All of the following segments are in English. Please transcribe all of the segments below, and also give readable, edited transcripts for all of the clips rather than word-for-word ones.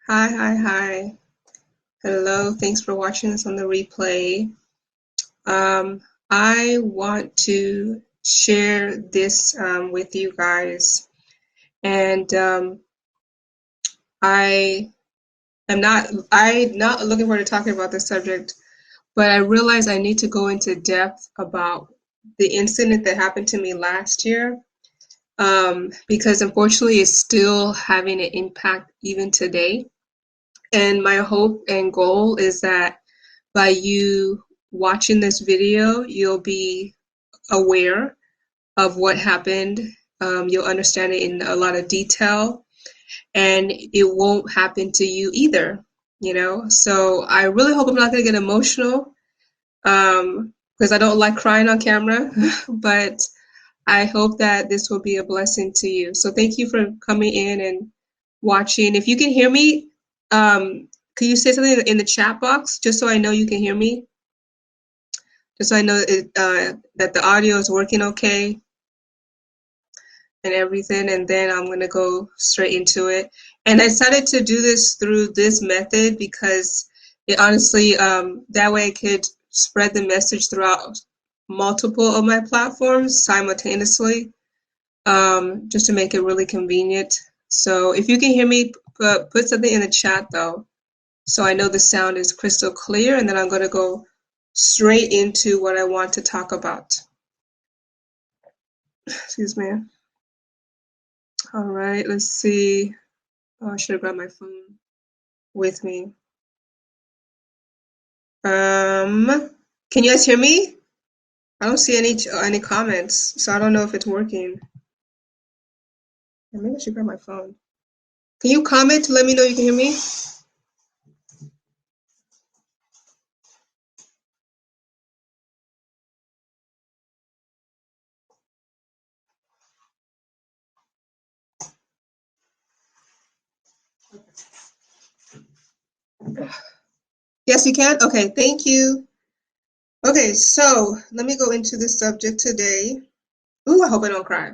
Hi, hi, hi. Hello, thanks for watching this on the replay. Um, I want to share this with you guys, and I I'm not looking forward to talking about this subject, but I realize I need to go into depth about the incident that happened to me last year, because unfortunately it's still having an impact even today. And my hope and goal is that by you watching this video, you'll be aware of what happened. You'll understand it in a lot of detail, and it won't happen to you either. So I really hope I'm not going to get emotional, because I don't like crying on camera, but I hope that this will be a blessing to you. So thank you for coming in and watching. If you can hear me, can you say something in the chat box just so I know you can hear me? Just so I know that the audio is working okay and everything, and then I'm gonna go straight into it. And I decided to do this through this method because it honestly, that way I could spread the message throughout multiple of my platforms simultaneously, just to make it really convenient. So if you can hear me, put something in the chat though, so I know the sound is crystal clear, and then I'm gonna go straight into what I want to talk about. Excuse me. All right, let's see. Oh, I should have grabbed my phone with me. Can you guys hear me? I don't see any comments, so I don't know if it's working. Maybe I should grab my phone. Can you comment to let me know you can hear me? Yes, you can? Okay, thank you. Okay, so let me go into the subject today. Ooh, I hope I don't cry.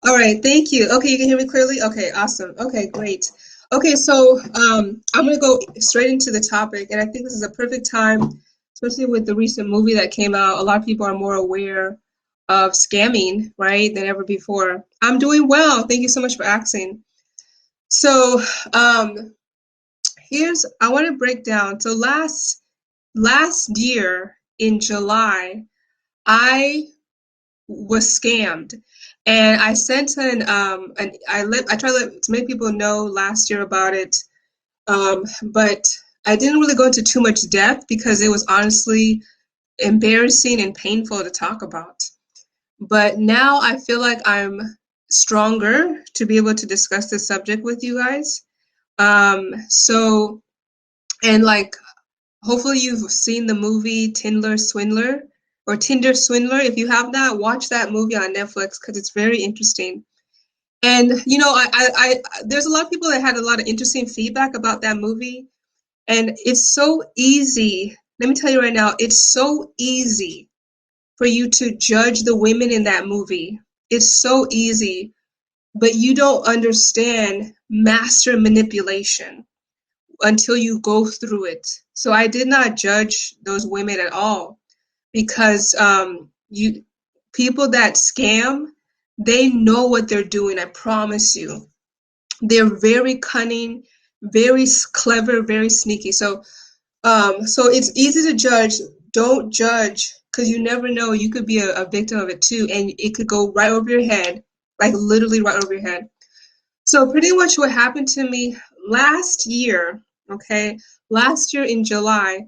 All right, thank you. Okay, you can hear me clearly? Okay, awesome. Okay, great. Okay, so I'm going to go straight into the topic, and I think this is a perfect time, especially with the recent movie that came out. A lot of people are more aware of scamming, right, than ever before. I'm doing well. Thank you so much for asking. So um, I want to break down. So last year in July, I was scammed, and I sent I tried to let as many people know last year about it, but I didn't really go into too much depth because it was honestly embarrassing and painful to talk about. But now I feel like I'm stronger to be able to discuss this subject with you guys. So and like hopefully you've seen the movie Tinder Swindler or Tinder Swindler. If you have not, watch that movie on Netflix because it's very interesting. And there's a lot of people that had a lot of interesting feedback about that movie, and it's so easy. Let me tell you right now, it's so easy for you to judge the women in that movie. It's so easy, but you don't understand master manipulation until you go through it. So I did not judge those women at all because you people that scam, they know what they're doing. I promise you, they're very cunning, very clever, very sneaky. So it's easy to judge. Don't judge because you never know. You could be a victim of it too, and it could go right over your head, like literally right over your head. So pretty much what happened to me last year, okay, last year in July,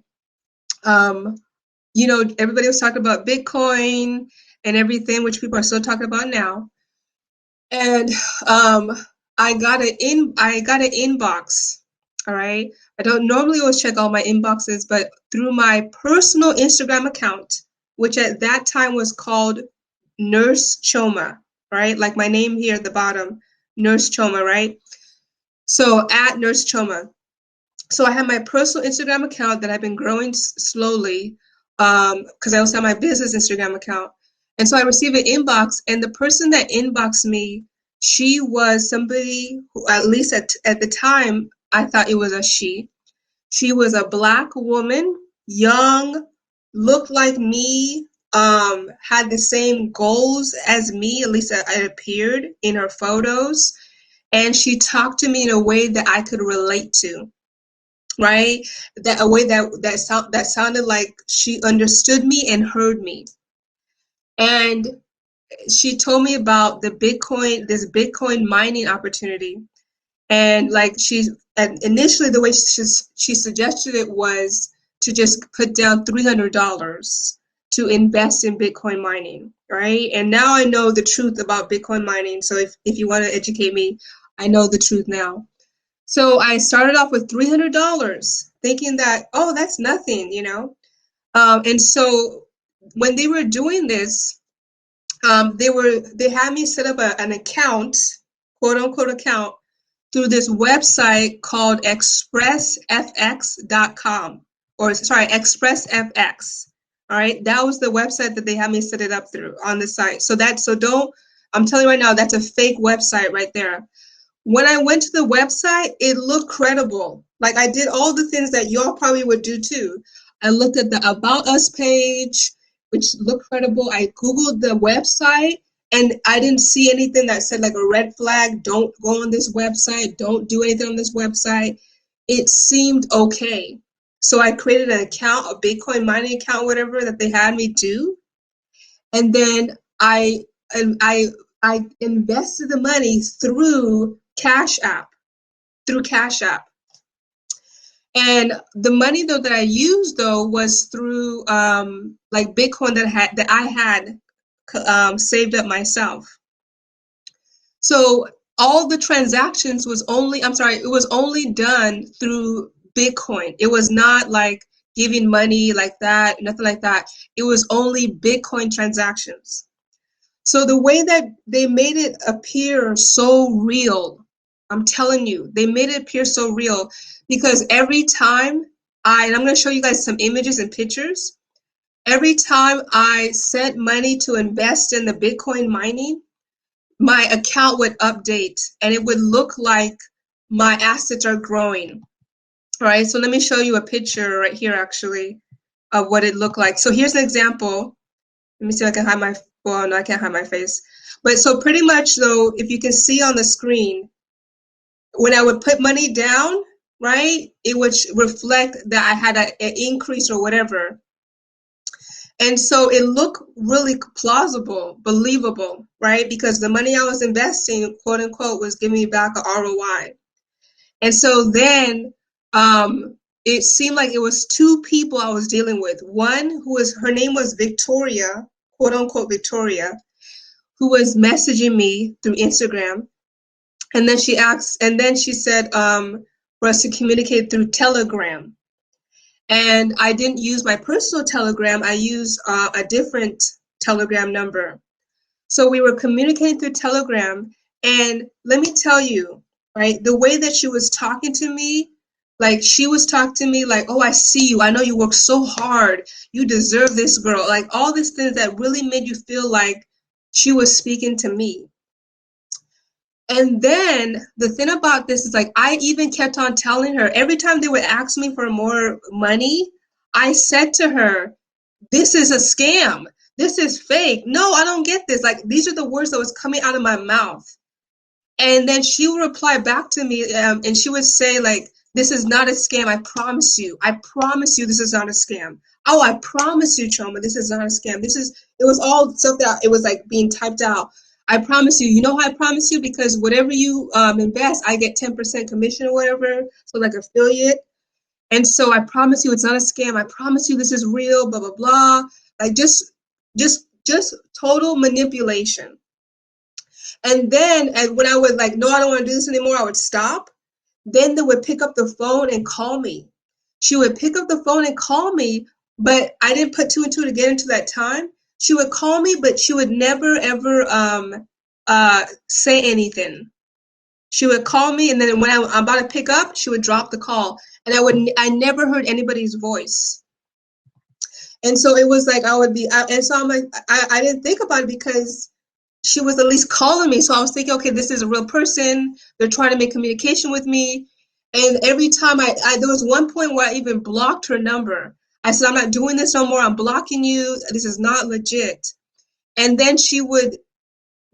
um, everybody was talking about Bitcoin and everything, which people are still talking about now. And um, I got an inbox. All right. I don't normally always check all my inboxes, but through my personal Instagram account, which at that time was called Nurse Choma, right? Like my name here at the bottom, Nurse Choma, right? So at Nurse Choma. So I have my personal Instagram account that I've been growing slowly, because I also have my business Instagram account. And so I received an inbox, and the person that inboxed me, she was somebody who, at least at the time, I thought it was a she. She was a black woman, young, looked like me, had the same goals as me, at least it appeared in her photos. And she talked to me in a way that I could relate to, right? That a way that sounded like she understood me and heard me. And she told me about this Bitcoin mining opportunity. And like and initially the way she suggested it was to just put down $300 to invest in Bitcoin mining, right? And now I know the truth about Bitcoin mining. So if you want to educate me, I know the truth now. So I started off with $300, thinking that, oh, that's nothing, you know? And so when they were doing this, they had me set up an account, quote unquote account, through this website called expressfx.com, or sorry, expressfx. All right, that was the website that they had me set it up through on the site. I'm telling you right now, that's a fake website right there. When I went to the website, it looked credible. Like I did all the things that y'all probably would do too. I looked at the About Us page, which looked credible. I Googled the website and I didn't see anything that said like a red flag, don't go on this website, don't do anything on this website. It seemed okay. So I created an account, a Bitcoin mining account, whatever that they had me do. And then and I invested the money through Cash App, And the money though that I used though was through like Bitcoin that I had saved up myself. So all the transactions it was only done through Bitcoin. It was not like giving money like that, nothing like that. It was only Bitcoin transactions. So the way that they made it appear so real, I'm telling you, they made it appear so real because every time and I'm going to show you guys some images and pictures. Every time I sent money to invest in the Bitcoin mining, my account would update and it would look like my assets are growing. All right, so let me show you a picture right here actually of what it looked like. So here's an example. Let me see if I can hide well, no, I can't hide my face. But so pretty much though, if you can see on the screen, when I would put money down, right, it would reflect that I had an increase or whatever. And so it looked really plausible, believable, right? Because the money I was investing, quote unquote, was giving me back a ROI. And so then it seemed like it was two people I was dealing with. One her name was Victoria, quote unquote Victoria, who was messaging me through Instagram. And then she said for us to communicate through Telegram. And I didn't use my personal Telegram. I used a different Telegram number. So we were communicating through Telegram. And let me tell you, right, the way that she was talking to me, like she was talking to me like, oh, I see you. I know you work so hard. You deserve this, girl. Like all these things that really made you feel like she was speaking to me. And then the thing about this is like I even kept on telling her every time they would ask me for more money, I said to her, this is a scam. This is fake. No, I don't get this. Like these are the words that was coming out of my mouth. And then she would reply back to me and she would say like, this is not a scam. I promise you. I promise you this is not a scam. Oh, I promise you, Choma, this is not a scam. It was all stuff that it was like being typed out. I promise you. You know how I promise you? Because whatever you invest, I get 10% commission or whatever. So like affiliate. And so I promise you it's not a scam. I promise you this is real, blah, blah, blah. Like just total manipulation. And then and when I was like, no, I don't want to do this anymore, I would stop. Then they would pick up the phone and call me. She would pick up the phone and call me, but I didn't put two and two together until that time. She would call me, but she would never ever say anything. She would call me, and then when I'm about to pick up, she would drop the call, and I never heard anybody's voice. And so it was like and so I'm like, I didn't think about it because she was at least calling me. So I was thinking, okay, this is a real person. They're trying to make communication with me. And every time there was one point where I even blocked her number. I said, I'm not doing this no more. I'm blocking you. This is not legit. And then she would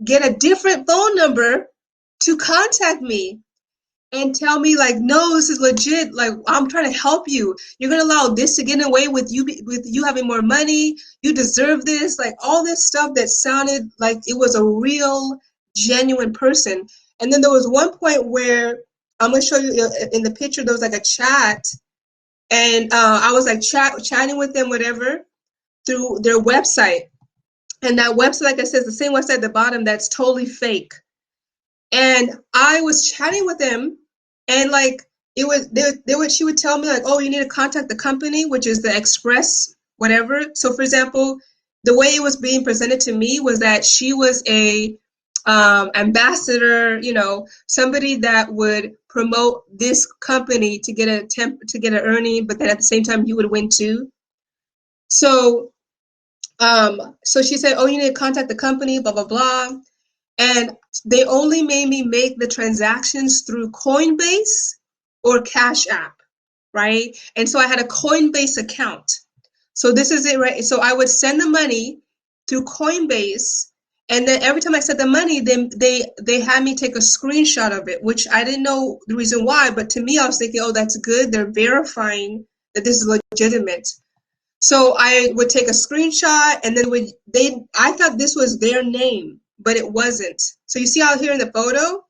get a different phone number to contact me and tell me like, no, this is legit. Like, I'm trying to help you. You're gonna allow this to get away with you having more money. You deserve this. Like all this stuff that sounded like it was a real, genuine person. And then there was one point where I'm gonna show you in the picture. There was like a chat, and I was like chatting with them, whatever, through their website. And that website, like I said, is the same website at the bottom that's totally fake. And I was chatting with them, and like it was they would she would tell me like, oh, you need to contact the company, which is the Express whatever. So for example, the way it was being presented to me was that she was a ambassador, somebody that would promote this company to get an earning, but then at the same time you would win too. So so she said, oh, you need to contact the company, blah blah blah. And they only made me make the transactions through Coinbase or Cash App, right? And so I had a Coinbase account. So this is it, right? So I would send the money through Coinbase, and then every time I sent the money, they had me take a screenshot of it, which I didn't know the reason why, but to me, I was thinking, oh, that's good. They're verifying that this is legitimate. So I would take a screenshot, and then I thought this was their name, but it wasn't. So you see out here in the photo,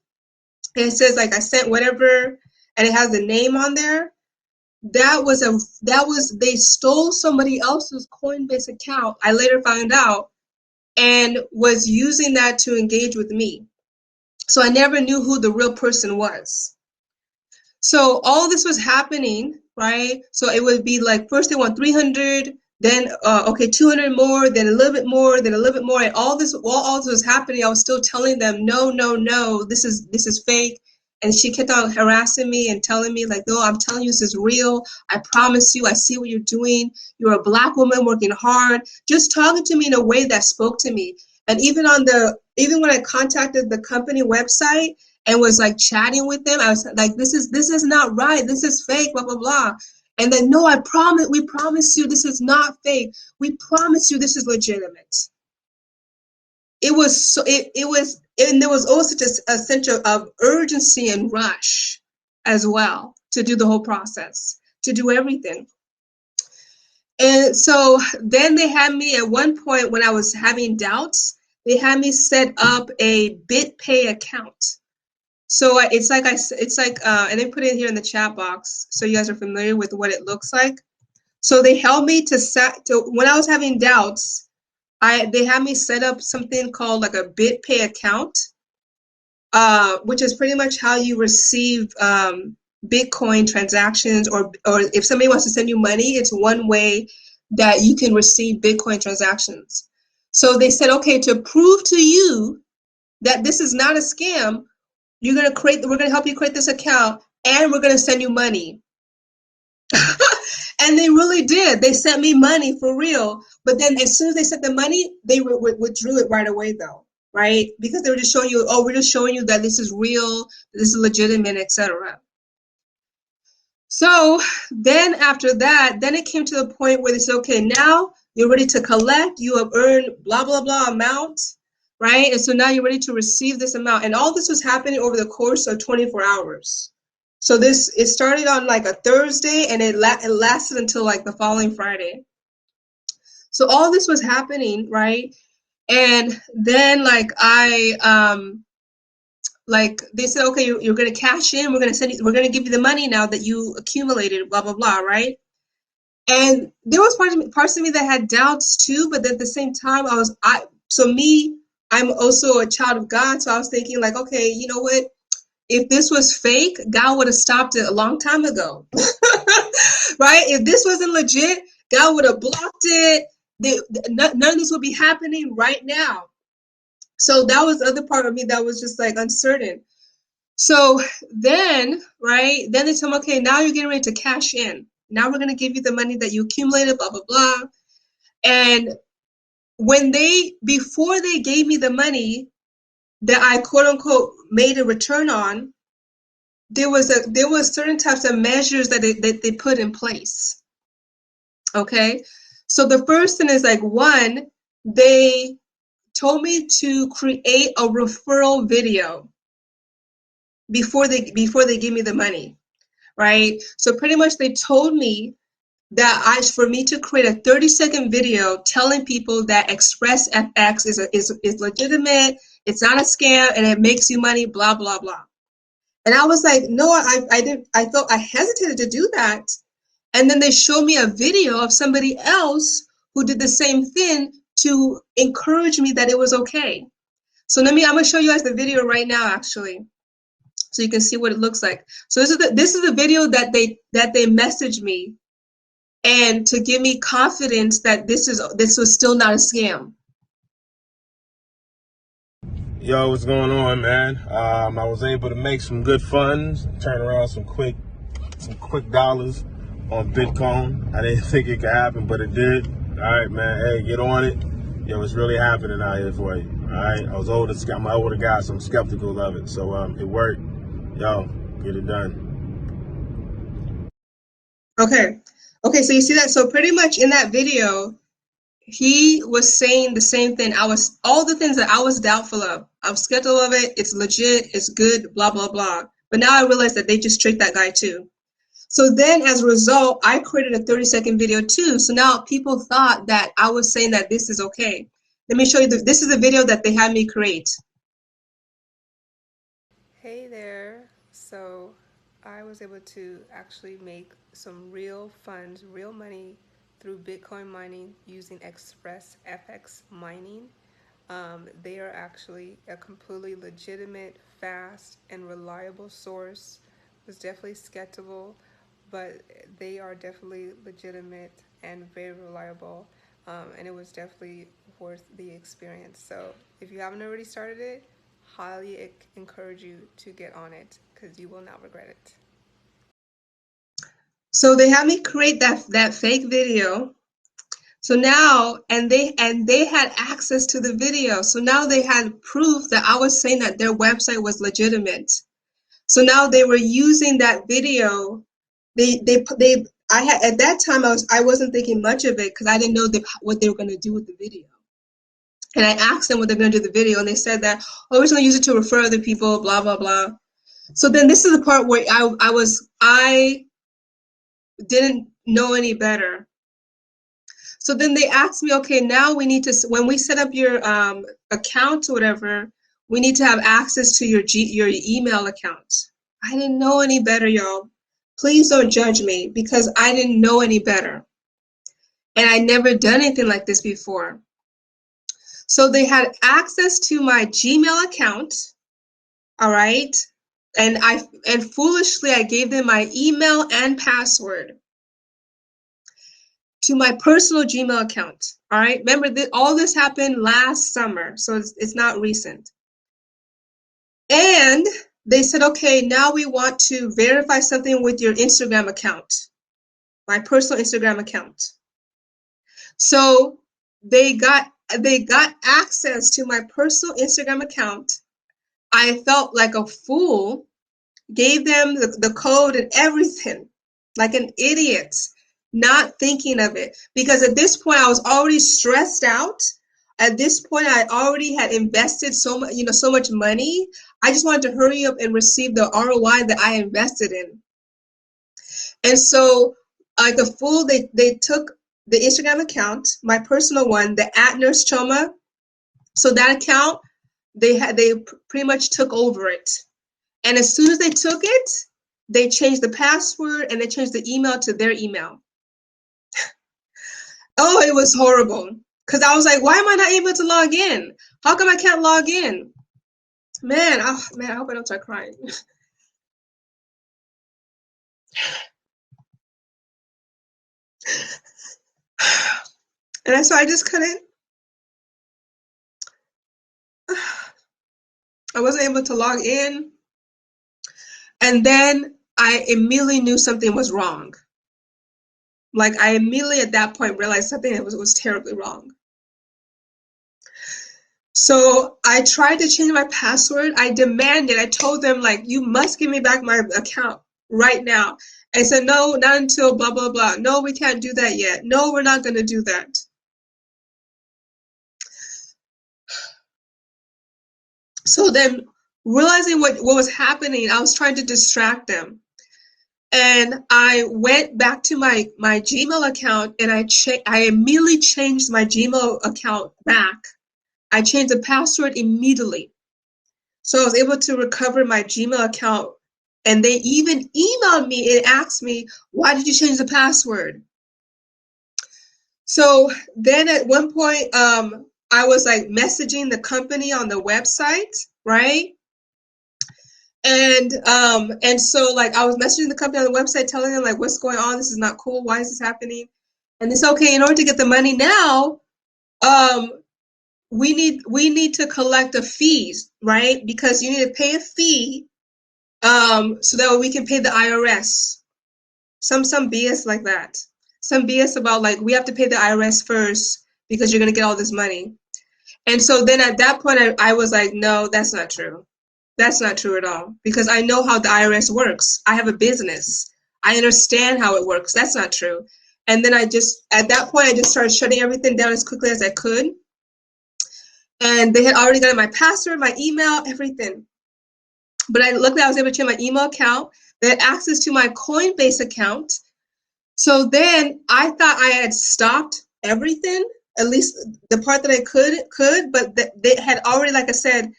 it says like I sent whatever, and it has the name on there. They stole somebody else's Coinbase account. I later found out, and was using that to engage with me. So I never knew who the real person was. So all this was happening, right? So it would be like first they want 300, then okay, 200 more, then a little bit more, then a little bit more, and all this was happening. I was still telling them, no, no, no, this is fake. And she kept on harassing me and telling me like, no, I'm telling you this is real. I promise you, I see what you're doing. You're a Black woman working hard, just talking to me in a way that spoke to me. And even when I contacted the company website and was like chatting with them, I was like, this is not right. This is fake, blah, blah, blah. And then, no, we promise you this is not fake. We promise you this is legitimate. It was so, it was, and there was also just a sense of urgency and rush as well to do the whole process, to do everything. And so then they had me at one point when I was having doubts, they had me set up a BitPay account. So and they put it here in the chat box, so you guys are familiar with what it looks like. So they helped me when I was having doubts, they had me set up something called like a BitPay account, which is pretty much how you receive Bitcoin transactions, or if somebody wants to send you money, it's one way that you can receive Bitcoin transactions. So they said, okay, to prove to you that this is not a scam, we're gonna help you create this account, and we're gonna send you money. And they really did. They sent me money for real. But then as soon as they sent the money, they withdrew it right away though, right? Because they were just showing you, oh, we're just showing you that this is real, this is legitimate, etc. So then after that, then it came to the point where they said, okay, now you're ready to collect. You have earned blah, blah, blah amount, right? And so now you're ready to receive this amount. And all this was happening over the course of 24 hours. So it started on like a Thursday, and it lasted until like the following Friday. So all this was happening, right? And then like they said, okay, you're going to cash in. We're going to give you the money now that you accumulated, blah, blah, blah, right? And there was parts of me that had doubts too, but at the same time, I'm also a child of God. So I was thinking like, okay, you know what? If this was fake, God would have stopped it a long time ago, right? If this wasn't legit, God would have blocked it. None of this would be happening right now. So that was the other part of me that was just like uncertain. So then, right, then they told me, okay, now you're getting ready to cash in. Now we're going to give you the money that you accumulated, blah, blah, blah. And before they gave me the money that I quote unquote made a return on, there was certain types of measures that they put in place. Okay, so the first thing is like, one, they told me to create a referral video before they give me the money, right? So pretty much they told me that for me to create a 30-second video telling people that ExpressFX is legitimate, it's not a scam, and it makes you money, blah blah blah. And I was like, no, I didn't. I hesitated to do that. And then they showed me a video of somebody else who did the same thing to encourage me that it was okay. So I'm gonna show you guys the video right now, actually, so you can see what it looks like. So this is the video that they messaged me, and to give me confidence that this was still not a scam. Yo, what's going on, man? I was able to make some good funds, turn around some quick dollars on Bitcoin. I didn't think it could happen, but it did. All right, man. Hey, get on it. Yo, it's really happening out here for you. All right. I'm an older guy, so I'm skeptical of it. So it worked. Yo, get it done. Okay. Okay, so you see that? So pretty much in that video, he was saying the same thing. All the things that I was doubtful of. I'm skeptical of it. It's legit. It's good. Blah blah blah. But now I realize that they just tricked that guy too. So then, as a result, I created a 30-second video too. So now people thought that I was saying that this is okay. Let me show you. This is the video that they had me create. Hey there. So I was able to actually make some real funds, real money through Bitcoin mining using ExpressFX mining. They are actually a completely legitimate, fast, and reliable source. Was definitely skeptical, but they are definitely legitimate and very reliable. And it was definitely worth the experience. So if you haven't already started it, highly encourage you to get on it because you will not regret it. So they had me create that fake video. So now, and they had access to the video. So now they had proof that I was saying that their website was legitimate. So now they were using that video. I had at that time I wasn't thinking much of it because I didn't know what they were going to do with the video. And I asked them what they're going to do with the video, and they said that, oh, we're just going to use it to refer other people, blah blah blah. So then this is the part where I didn't know any better. So then they asked me, okay, now we need to, when we set up your account or whatever, we need to have access to your email account. I didn't know any better, y'all. Please don't judge me because I didn't know any better. And I never done anything like this before. So they had access to my Gmail account, all right? And foolishly I gave them my email and password to my personal Gmail account. All right. Remember that all this happened last summer, so it's not recent. And they said, okay, now we want to verify something with your Instagram account, my personal Instagram account. So they got access to my personal Instagram account. I felt like a fool, gave them the code and everything, like an idiot, not thinking of it. Because at this point, I was already stressed out. At this point, I already had invested so much money. I just wanted to hurry up and receive the ROI that I invested in. And so, like a fool, they took the Instagram account, my personal one, the @NurseChoma. So that account, they pretty much took over it. And as soon as they took it, they changed the password and they changed the email to their email. Oh, it was horrible. Because I was like, why am I not able to log in? How come I can't log in? Man, I hope I don't start crying. And so I just couldn't. I wasn't able to log in. And then I immediately knew something was wrong. Like I immediately at that point realized something was terribly wrong. So I tried to change my password. I demanded, I told them, like, you must give me back my account right now. I said, no, not until blah, blah, blah. No, we can't do that yet. No, we're not going to do that. So then, realizing what was happening, I was trying to distract them. And I went back to my Gmail account and I immediately changed my Gmail account back. I changed the password immediately. So I was able to recover my Gmail account. And they even emailed me and asked me, why did you change the password? So then at one point, I was like messaging the company on the website, right? And so like I was messaging the company on the website telling them like what's going on, this is not cool, why is this happening? And it's okay, in order to get the money now, um we need to collect a fees, right? Because you need to pay a fee so that we can pay the IRS. Some BS like that. Some BS about like we have to pay the IRS first because you're gonna get all this money. And so then at that point I was like, no, that's not true. That's not true at all because I know how the IRS works. I have a business. I understand how it works. That's not true. And then at that point, I just started shutting everything down as quickly as I could. And they had already gotten my password, my email, everything. But luckily I was able to change my email account. They had access to my Coinbase account. So then I thought I had stopped everything, at least the part that I could, but they had already, like I said,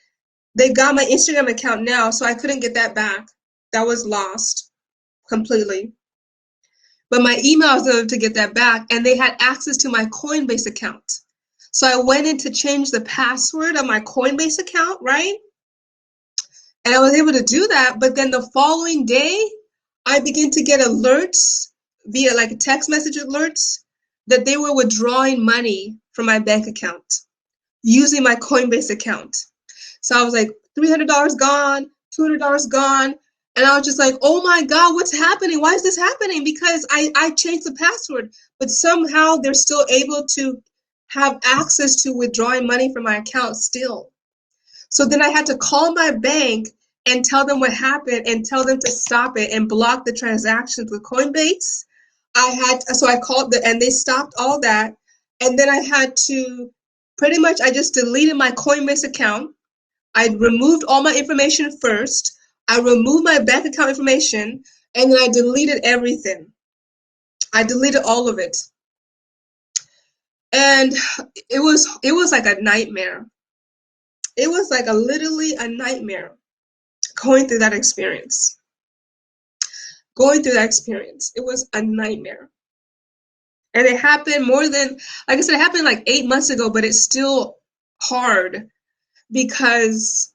they got my Instagram account now, so I couldn't get that back. That was lost completely. But my email, I was able to get that back, and they had access to my Coinbase account. So I went in to change the password of my Coinbase account, right? And I was able to do that, but then the following day, I began to get alerts via like text message alerts that they were withdrawing money from my bank account using my Coinbase account. So I was like, $300 gone, $200 gone. And I was just like, oh my God, what's happening? Why is this happening? Because I changed the password, but somehow they're still able to have access to withdrawing money from my account still. So then I had to call my bank and tell them what happened and tell them to stop it and block the transactions with Coinbase. So I called and they stopped all that. And then I had to pretty much, I just deleted my Coinbase account. I removed all my information first. I removed my bank account information and then I deleted everything. I deleted all of it. And it was like a nightmare. It was like literally a nightmare going through that experience. Going through that experience. It was a nightmare. And it happened like I said, it happened like 8 months ago, but it's still hard because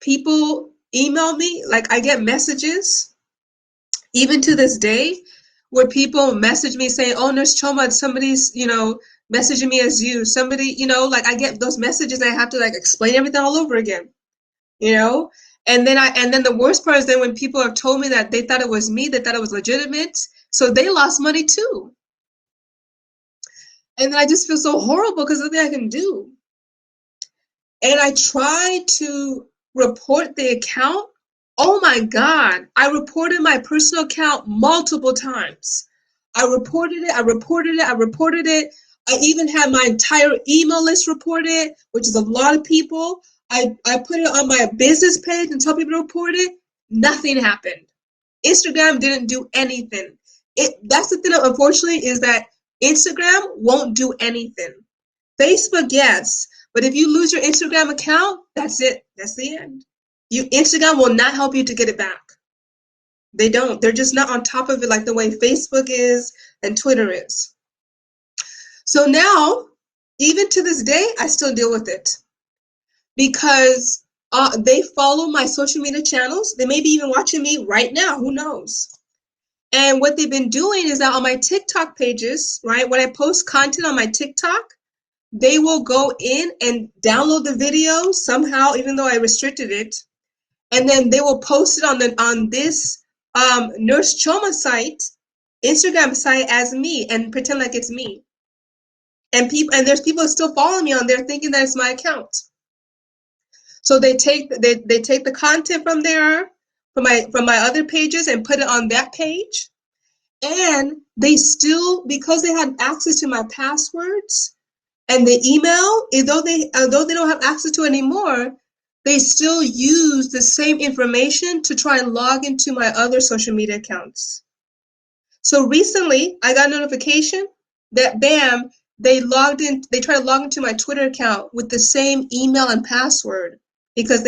people email me. Like I get messages, even to this day, where people message me saying, oh, Nurse Choma, somebody's, messaging me as you. Somebody, like I get those messages and I have to like explain everything all over again, you know? And then the worst part is then when people have told me that they thought it was me, they thought it was legitimate, so they lost money too. And then I just feel so horrible because nothing I can do. And I tried to report the account. Oh my God. I reported my personal account multiple times. I reported it. I reported it. I reported it. I even had my entire email list reported, which is a lot of people. I put it on my business page and tell people to report it. Nothing happened. Instagram didn't do anything. That's the thing, unfortunately, is that Instagram won't do anything. Facebook, yes. But if you lose your Instagram account, that's it. That's the end. Instagram will not help you to get it back. They don't. They're just not on top of it like the way Facebook is and Twitter is. So now, even to this day, I still deal with it because they follow my social media channels. They may be even watching me right now. Who knows? And what they've been doing is that on my TikTok pages, right, when I post content on my TikTok, they will go in and download the video somehow, even though I restricted it, and then they will post it on this Nurse Choma site, Instagram site as me, and pretend like it's me. and there's people still following me on there thinking that it's my account. So they take the content from there, from my other pages, and put it on that page. And they still, because they had access to my passwords and the email, although they don't have access to it anymore, they still use the same information to try and log into my other social media accounts. So recently, I got a notification that bam, they tried to log into my Twitter account with the same email and password because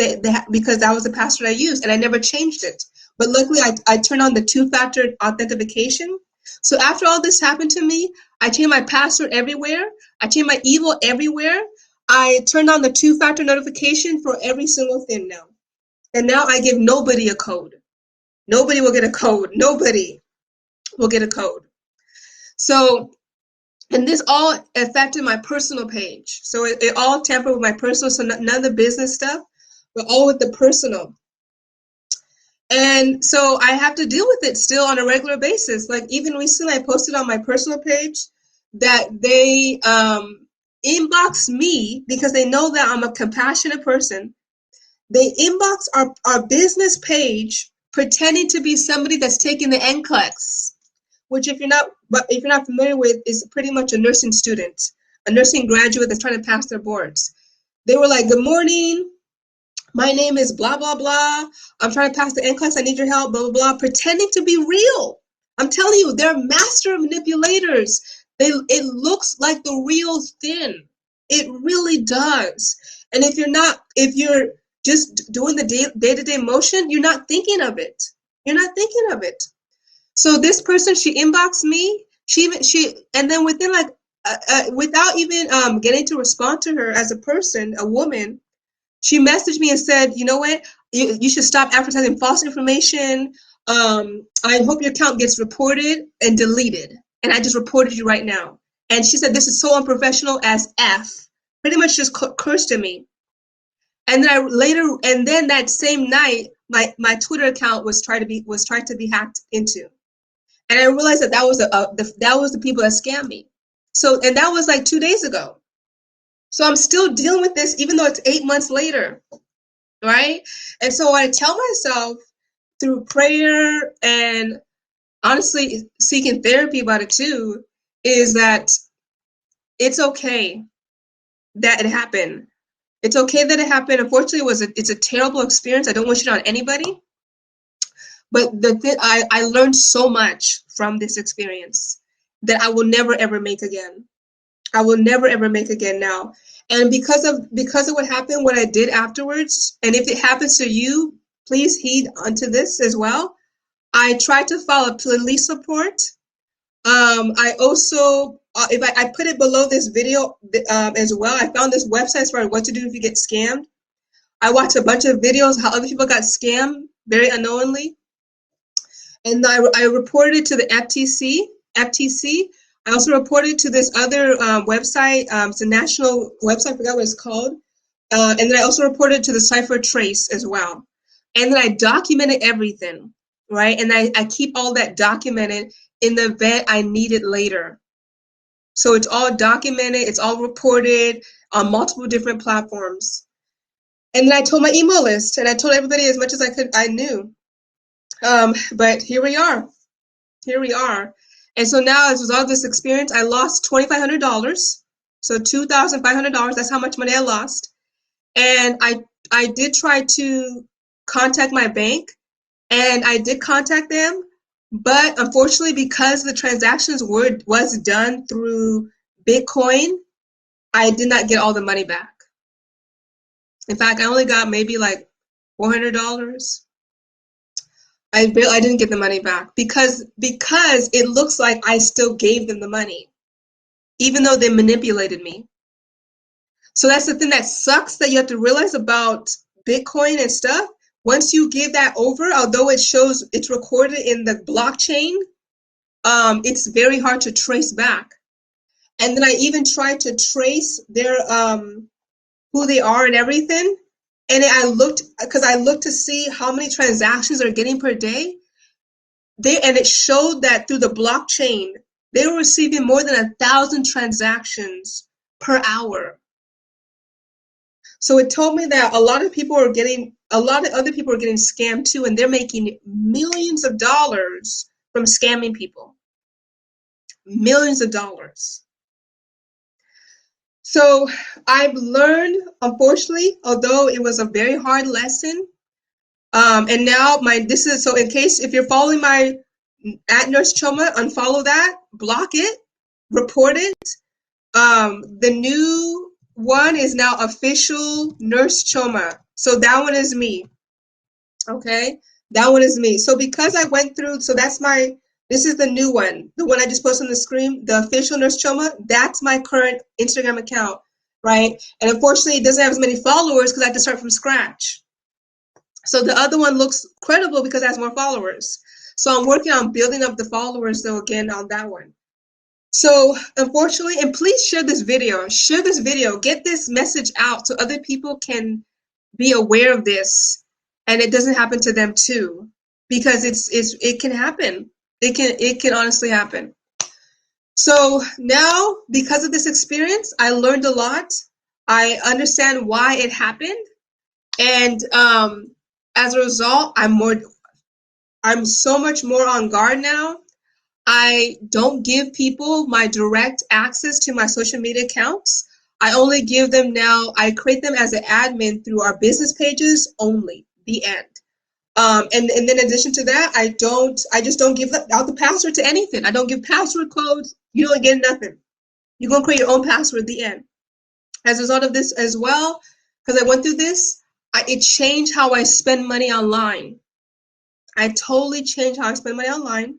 because that was the password I used and I never changed it. But luckily, I turned on the two-factor authentication. So after all this happened to me, I changed my password everywhere. I changed my email everywhere. I turned on the two-factor notification for every single thing now. And now I give nobody a code. Nobody will get a code. Nobody will get a code. So, and this all affected my personal page. So it all tampered with my personal, so none of the business stuff, but all with the personal. And so I have to deal with it still on a regular basis. Like even recently, I posted on my personal page that they inbox me because they know that I'm a compassionate person. They inbox our business page pretending to be somebody that's taking the NCLEX, which if you're not familiar with, is pretty much a nursing student, a nursing graduate that's trying to pass their boards. They were like, "Good morning. My name is blah, blah, blah. I'm trying to pass the NCLEX. I need your help, blah, blah, blah," pretending to be real. I'm telling you, they're master manipulators. It looks like the real thing. It really does. And if you're just doing the day-to-day motion, you're not thinking of it. You're not thinking of it. So this person, she inboxed me. And then within like, without even getting to respond to her as a person, a woman, she messaged me and said, "You know what? You should stop advertising false information. I hope your account gets reported and deleted. And I just reported you right now." And she said, "This is so unprofessional as F." Pretty much just cursed at me. And then that same night, my Twitter account was tried to be hacked into. And I realized that that was the people that scammed me. So, and that was like 2 days ago. So I'm still dealing with this, even though it's 8 months later, right? And so I tell myself through prayer and honestly seeking therapy about it too, is that it's okay that it happened. It's okay that it happened. Unfortunately, it's a terrible experience. I don't wish it on anybody. But I learned so much from this experience that I will never ever make again. I will never ever make again now. And because of what happened, what I did afterwards, and if it happens to you, please heed onto this as well. I tried to file a police report. I also, if I put it below this video as well, I found this website for what to do if you get scammed. I watched a bunch of videos how other people got scammed very unknowingly. And I reported it to the FTC. I also reported to this other website. It's a national website. I forgot what it's called. And then I also reported to the Cipher Trace as well. And then I documented everything, right? And I keep all that documented in the event I need it later. So it's all documented. It's all reported on multiple different platforms. And then I told my email list, and I told everybody as much as I knew. But here we are. Here we are. And so now, as a result of this experience, I lost $2,500. So $2,500. That's how much money I lost. And I did try to contact my bank, and I did contact them. But unfortunately, because the transactions was done through Bitcoin, I did not get all the money back. In fact, I only got maybe like $400. I didn't get the money back because it looks like I still gave them the money, even though they manipulated me. So that's the thing that sucks that you have to realize about Bitcoin and stuff. Once you give that over, although it shows it's recorded in the blockchain, it's very hard to trace back. And then I even tried to trace their who they are and everything. And I looked to see how many transactions they're getting per day. And it showed that through the blockchain, They were receiving more than 1,000 transactions per hour. So it told me that a lot of other people are getting scammed too, and they're making millions of dollars from scamming people. Millions of dollars. So I've learned, unfortunately, although it was a very hard lesson, and now so in case if you're following my at Nurse Choma, unfollow that, block it, report it. The new one is now official Nurse Choma. So that one is me. Okay, that one is me. So because I went through, so this is the new one, the one I just posted on the screen, the official Nurse Choma. That's my current Instagram account, right? And unfortunately, it doesn't have as many followers because I had to start from scratch. So the other one looks credible because it has more followers. So I'm working on building up the followers though again on that one. So unfortunately, and please share this video. Share this video. Get this message out so other people can be aware of this and it doesn't happen to them too. Because it can happen. It can honestly happen. So now because of this experience, I learned a lot. I understand why it happened. And as a result, I'm so much more on guard now. I don't give people my direct access to my social media accounts. I only give them now, I create them as an admin through our business pages only, the end. And then in addition to that, I just don't give out the password to anything. I don't give password codes. You don't get nothing. You're going to create your own password at the end. As a result of this as well, because I went through this, it changed how I spend money online. I totally changed how I spend money online.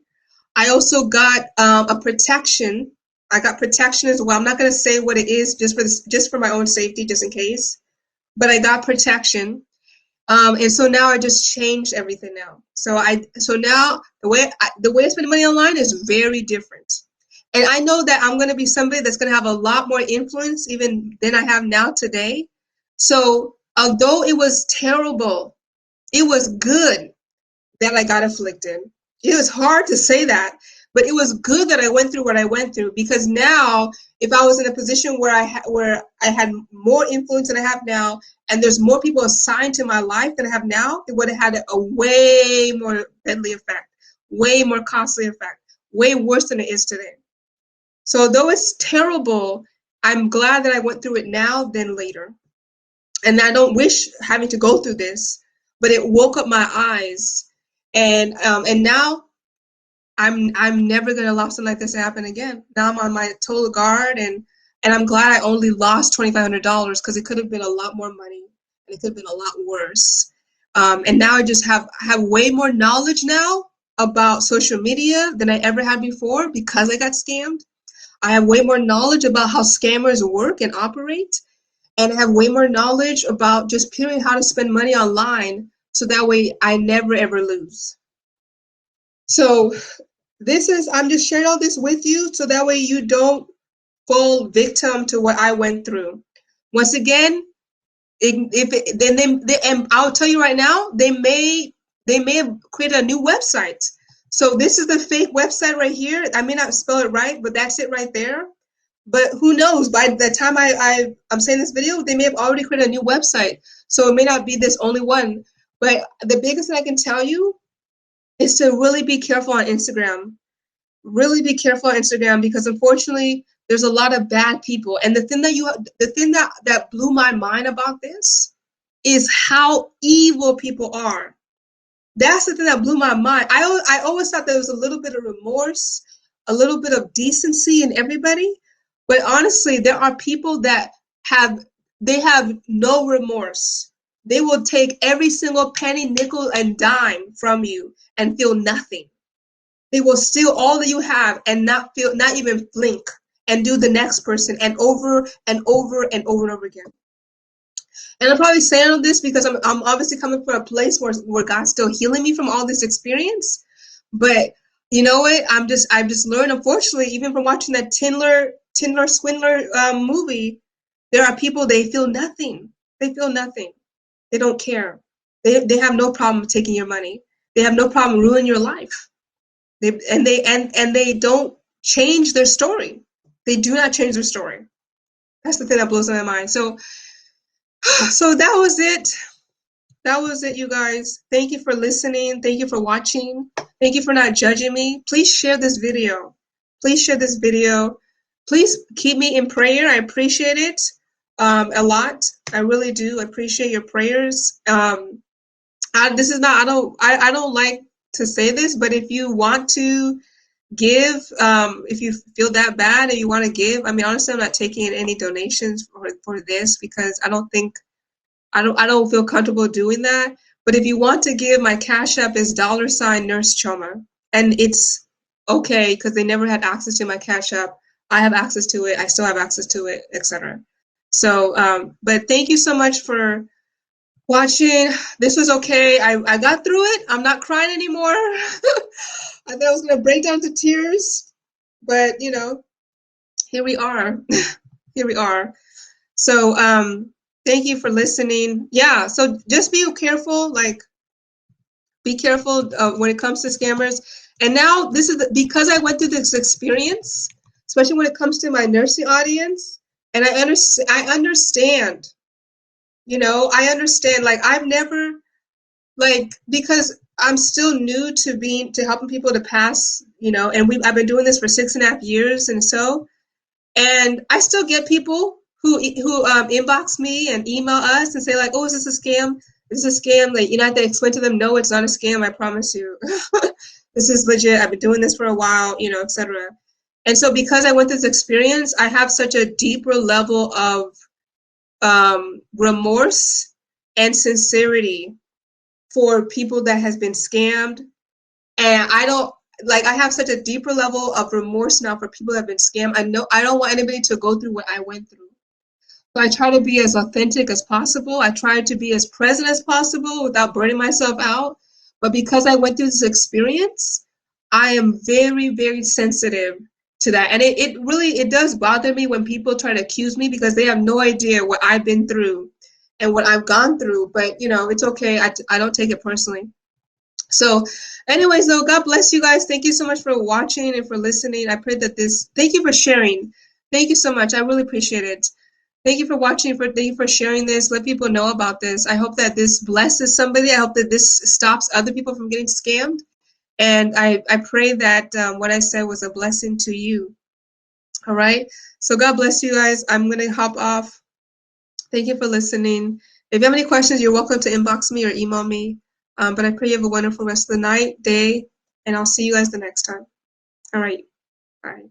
I also got a protection. I got protection as well. I'm not going to say what it is just for my own safety, just in case. But I got protection, and so now I just changed everything now. So now the way I spend money online is very different, and I know that I'm going to be somebody that's going to have a lot more influence even than I have now today. So although it was terrible, it was good that I got afflicted. It was hard to say that, but it was good that I went through what I went through because now, if I was in a position where I had more influence than I have now, and there's more people assigned to my life than I have now, it would have had a way more deadly effect, way more costly effect, way worse than it is today. So though it's terrible, I'm glad that I went through it now than later. And I don't wish having to go through this, but it woke up my eyes, and now I'm never gonna allow something like this to happen again. Now I'm on my total guard, and I'm glad I only lost $2,500 because it could have been a lot more money and it could have been a lot worse. And now I just have way more knowledge now about social media than I ever had before because I got scammed. I have way more knowledge about how scammers work and operate, and I have way more knowledge about just period how to spend money online so that way I never ever lose. So I'm just sharing all this with you so that way you don't fall victim to what I went through. Once again, and I'll tell you right now, they may have created a new website. So this is the fake website right here. I may not spell it right, but that's it right there. But who knows? By the time I'm saying this video, they may have already created a new website. So it may not be this only one. But the biggest thing I can tell you is to really be careful on Instagram. Really be careful on Instagram because unfortunately there's a lot of bad people. And the thing that blew my mind about this is how evil people are. That's the thing that blew my mind. I always thought there was a little bit of remorse, a little bit of decency in everybody. But honestly, there are people that have no remorse. They will take every single penny, nickel, and dime from you and feel nothing. They will steal all that you have and not even blink and do the next person and over and over and over and over again. And I'm probably saying all this because I'm obviously coming from a place where God's still healing me from all this experience. But you know what? I've just learned, unfortunately, even from watching that Swindler movie, there are people, they feel nothing. They feel nothing. They don't care. They have no problem taking your money. They have no problem ruining your life. They don't change their story. They do not change their story. That's the thing that blows my mind. So, so that was it. That was it, you guys. Thank you for listening. Thank you for watching. Thank you for not judging me. Please share this video. Please share this video. Please keep me in prayer. I appreciate it a lot. I really do appreciate your prayers. This is not. I don't like to say this, but if you want to give, if you feel that bad and you want to give, I mean, honestly, I'm not taking any donations for this because I don't feel comfortable doing that. But if you want to give, my Cash App is $Nurse Choma. And it's okay because they never had access to my Cash App. I have access to it. I still have access to it, etc. So, but thank you so much for watching. This was okay. I got through it. I'm not crying anymore. I thought I was going to break down to tears. But, you know, here we are. Here we are. So, thank you for listening. Yeah, so just be careful, like be careful when it comes to scammers. And now this is because I went through this experience, especially when it comes to my nursing audience, and I understand, you know, I understand, like I've never, like, because I'm still new to helping people to pass, you know, and I've been doing this for 6.5 years. And so, and I still get people who inbox me and email us and say like, "Oh, is this a scam? Is this a scam?" Like, you know, I have to explain to them, "No, it's not a scam. I promise you. This is legit. I've been doing this for a while, you know, etc." And so, because I went through this experience, I have such a deeper level of remorse and sincerity for people that has been scammed, and I don't like. I have such a deeper level of remorse now for people that have been scammed. I know I don't want anybody to go through what I went through. So I try to be as authentic as possible. I try to be as present as possible without burning myself out. But because I went through this experience, I am very, very sensitive to that. And it really, it does bother me when people try to accuse me because they have no idea what I've been through and what I've gone through. But, you know, it's okay. I don't take it personally. So anyways, though, God bless you guys. Thank you so much for watching and for listening. I pray that thank you for sharing. Thank you so much. I really appreciate it. Thank you for watching. Thank you for sharing this. Let people know about this. I hope that this blesses somebody. I hope that this stops other people from getting scammed. And I pray that what I said was a blessing to you. All right. So God bless you guys. I'm going to hop off. Thank you for listening. If you have any questions, you're welcome to inbox me or email me. But I pray you have a wonderful rest of the night, day, and I'll see you guys the next time. All right. Bye.